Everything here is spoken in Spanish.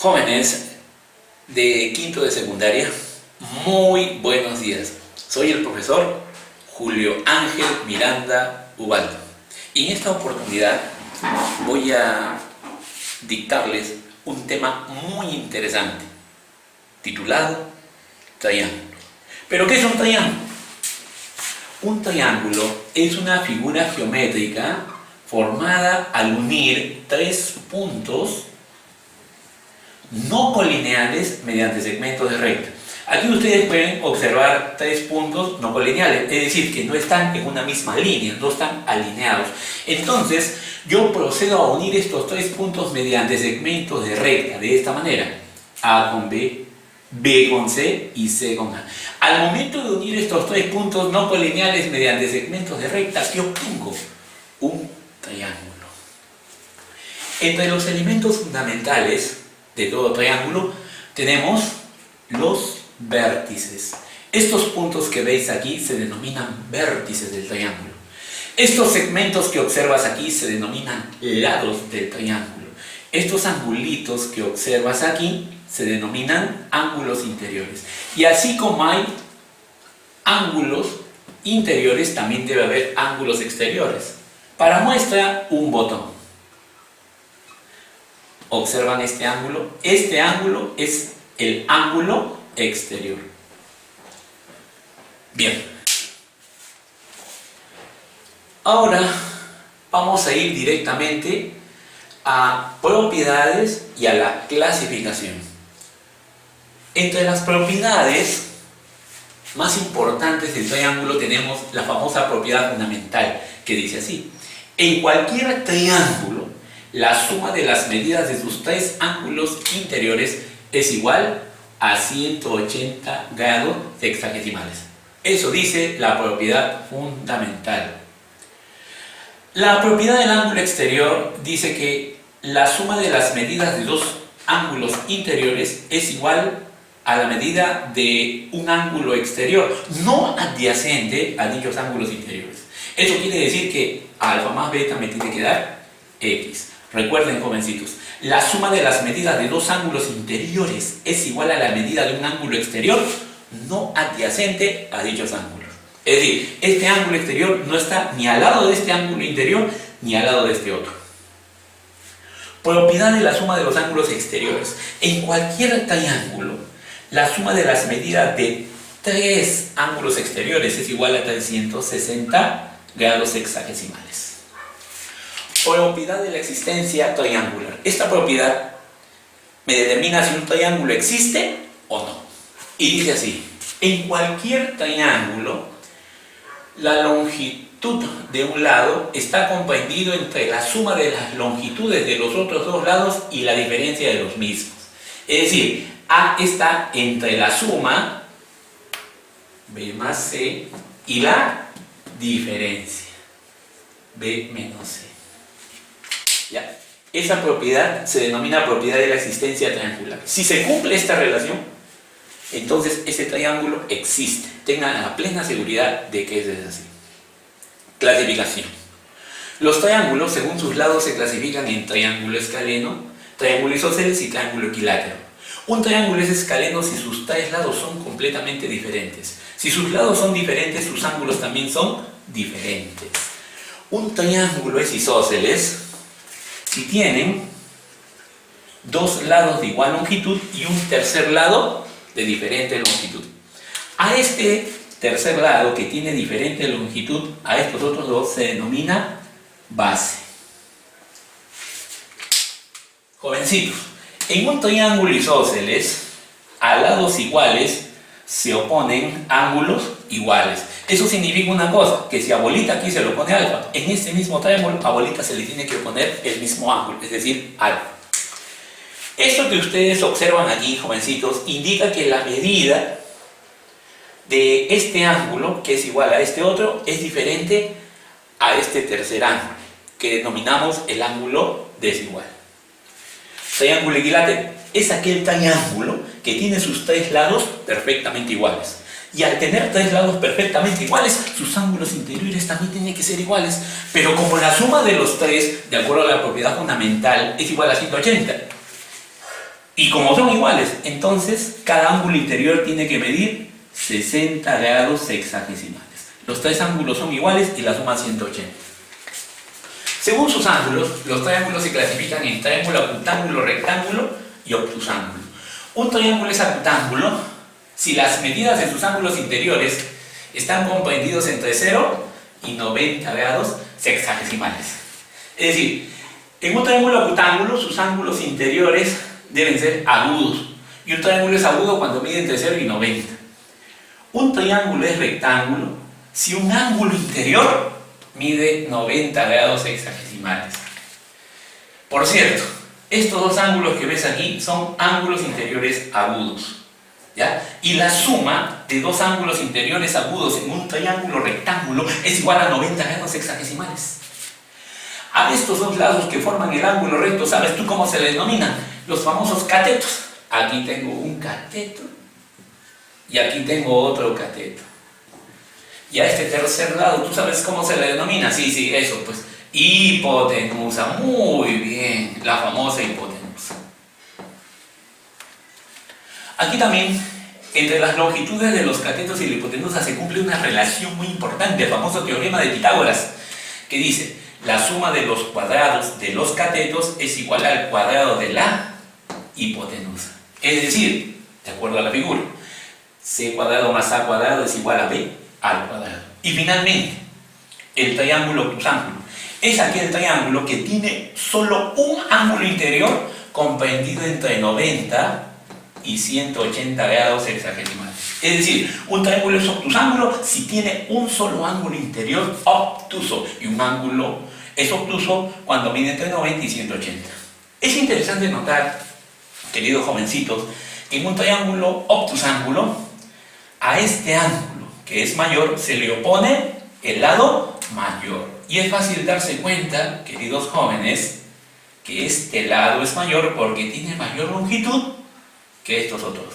Jóvenes de quinto de secundaria, muy buenos días. Soy el profesor Julio Ángel Miranda Ubaldo. Y en esta oportunidad voy a dictarles un tema muy interesante, titulado triángulo. ¿Pero qué es un triángulo? Un triángulo es una figura geométrica formada al unir tres puntos no colineales mediante segmentos de recta. Aquí ustedes pueden observar tres puntos no colineales, es decir, que no están en una misma línea, no están alineados. Entonces, yo procedo a unir estos tres puntos mediante segmentos de recta, de esta manera: A con B, B con C y C con A. Al momento de unir estos tres puntos no colineales mediante segmentos de recta, ¿qué obtengo? Un triángulo. Entre los elementos fundamentales de todo triángulo tenemos los vértices. Estos puntos que veis aquí se denominan vértices del triángulo. Estos segmentos que observas aquí se denominan lados del triángulo. Estos angulitos que observas aquí se denominan ángulos interiores. Y así como hay ángulos interiores, también debe haber ángulos exteriores. Para muestra, un botón. ¿Observan este ángulo? Este ángulo es el ángulo exterior. Bien. Ahora vamos a ir directamente a propiedades y a la clasificación. Entre las propiedades más importantes del triángulo tenemos la famosa propiedad fundamental, que dice así: en cualquier triángulo, la suma de las medidas de sus tres ángulos interiores es igual a 180 grados sexagesimales. Eso dice la propiedad fundamental. La propiedad del ángulo exterior dice que la suma de las medidas de dos ángulos interiores es igual a la medida de un ángulo exterior, no adyacente a dichos ángulos interiores. Eso quiere decir que alfa más beta me tiene que dar X. Recuerden, jovencitos, la suma de las medidas de dos ángulos interiores es igual a la medida de un ángulo exterior no adyacente a dichos ángulos. Es decir, este ángulo exterior no está ni al lado de este ángulo interior ni al lado de este otro. Propiedad de la suma de los ángulos exteriores. En cualquier triángulo, la suma de las medidas de tres ángulos exteriores es igual a 360 grados sexagesimales. Propiedad de la existencia triangular. Esta propiedad me determina si un triángulo existe o no. Y dice así: en cualquier triángulo, la longitud de un lado está comprendido entre la suma de las longitudes de los otros dos lados y la diferencia de los mismos. Es decir, A está entre la suma B más C y la diferencia B menos C. ¿Ya? Esa propiedad se denomina propiedad de la existencia triangular. Si se cumple esta relación, entonces ese triángulo existe. Tengan la plena seguridad de que eso es así. Clasificación. Los triángulos, según sus lados, se clasifican en triángulo escaleno, triángulo isósceles y triángulo equilátero. Un triángulo es escaleno si sus tres lados son completamente diferentes. Si sus lados son diferentes, sus ángulos también son diferentes. Un triángulo es isósceles si tienen dos lados de igual longitud y un tercer lado de diferente longitud. A este tercer lado, que tiene diferente longitud a estos otros dos, se denomina base. Jovencitos, en un triángulo isósceles, a lados iguales se oponen ángulos iguales. Eso significa una cosa, que si a bolita aquí se le opone alfa, en este mismo triángulo a bolita se le tiene que oponer el mismo ángulo, es decir, alfa. Esto que ustedes observan aquí, jovencitos, indica que la medida de este ángulo, que es igual a este otro, es diferente a este tercer ángulo, que denominamos el ángulo desigual. Triángulo equilátero es aquel triángulo que tiene sus tres lados perfectamente iguales. Y al tener tres lados perfectamente iguales, sus ángulos interiores también tienen que ser iguales. Pero como la suma de los tres, de acuerdo a la propiedad fundamental, es igual a 180, Y como son iguales, entonces cada ángulo interior tiene que medir 60 grados sexagesimales. Los tres ángulos son iguales y la suma 180. Según sus ángulos, los triángulos se clasifican en triángulo, acutángulo, rectángulo y obtusángulo. Un triángulo es acutángulo si las medidas de sus ángulos interiores están comprendidos entre 0 y 90 grados sexagesimales. Es decir, en un triángulo acutángulo sus ángulos interiores deben ser agudos. Y un triángulo es agudo cuando mide entre 0 y 90. Un triángulo es rectángulo si un ángulo interior mide 90 grados sexagesimales. Por cierto, estos dos ángulos que ves aquí son ángulos interiores agudos, ¿ya? Y la suma de dos ángulos interiores agudos en un triángulo rectángulo es igual a 90 grados sexagesimales. A estos dos lados que forman el ángulo recto, ¿sabes tú cómo se le denominan? Los famosos catetos. Aquí tengo un cateto y aquí tengo otro cateto. Y a este tercer lado, ¿tú sabes cómo se le denomina? Sí, eso, pues, hipotenusa. Muy bien, la famosa hipotenusa. Aquí también, entre las longitudes de los catetos y la hipotenusa se cumple una relación muy importante, el famoso teorema de Pitágoras, que dice, la suma de los cuadrados de los catetos es igual al cuadrado de la hipotenusa. Es decir, de acuerdo a la figura, c cuadrado más a cuadrado es igual a b al cuadrado. Y finalmente, el triángulo obtusángulo es aquel triángulo que tiene solo un ángulo interior comprendido entre 90 y 180 grados sexagesimales. Es decir, un triángulo es obtusángulo si tiene un solo ángulo interior obtuso, y un ángulo es obtuso cuando mide entre 90 y 180. Es interesante notar, queridos jovencitos, que en un triángulo obtusángulo, a este ángulo que es mayor se le opone el lado mayor. Y es fácil darse cuenta, queridos jóvenes, que este lado es mayor porque tiene mayor longitud que estos otros dos.